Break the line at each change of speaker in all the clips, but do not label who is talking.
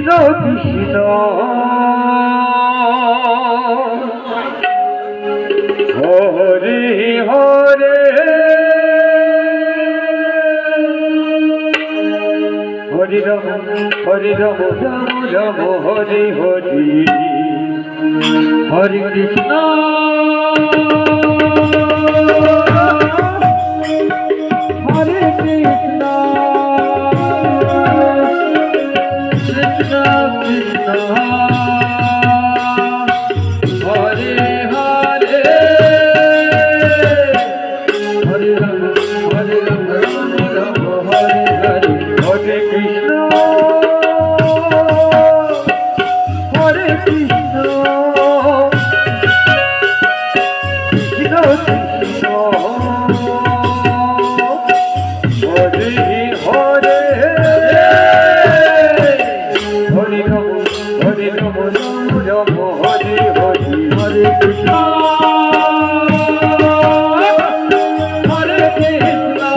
Krishna Krishna Hare Hare Hari Ram Ram Ram Hare Hare Hare Krishna Hare Krishna Krishna Krishna Hare Hare Hare Ram Ram Ram Hare Hare Hare Krishna Hare Krishna Krishna Krishna Hare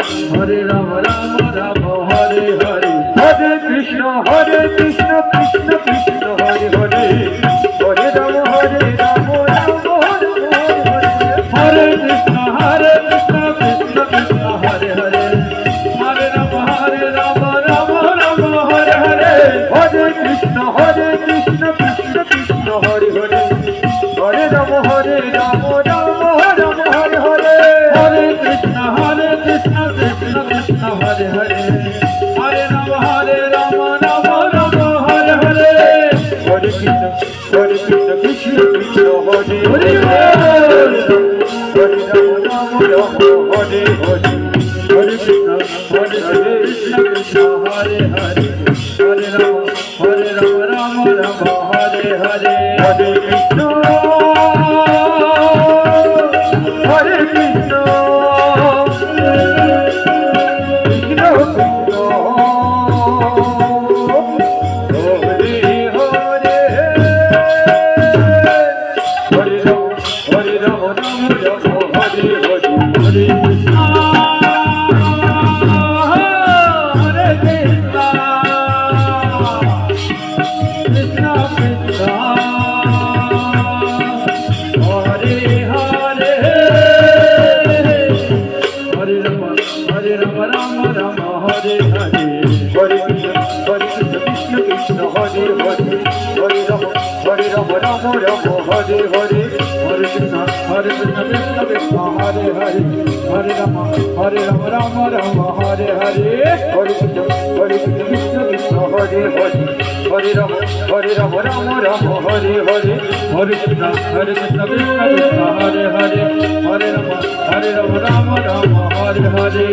Hare Hare Ram Ram Hare Hare Hare Krishna Hare Krishna Krishna Krishna Hare Hare Hare Ram Ram Ram Hare Hare Hare Krishna Krishna Krishna Hare Hare Hare Ram Ram Hare Hare Krishna Krishna Krishna Hare Hare Hare Ram Ram Ram Hare Hare Hare Krishna Krishna Krishna Hare Hare Hare Ram Ram Ram Hare Hare Hare Krishna Krishna Krishna Hare Hare Hare Ram Ram Ram Hare Hare Hare Krishna Krishna Krishna Hare Hare Hare Ram Ram Hare Hare Hare Krishna Krishna Hare Hare Hare Ram Ram Hare Hare Hare Krishna Hare Krishna Krishna Krishna Hare Ram Ram Hare Hare Hare Krishna Hare Krishna Krishna Krishna Hare Hare Hare Ram Ram Ram Hare Hare Hare Krishna Krishna Krishna Hare Hare Hare Ram Ram Ram Hare Hare Hare Krishna Krishna Krishna Hare Hare Hare Ram Ram Ram Hare Hare Hare Krishna Krishna Krishna Hare Hare Hare Ram Ram Ram Hare Hare Hare Krishna Krishna Krishna Hare Hare Hare Ram Ram Ram Hare Hare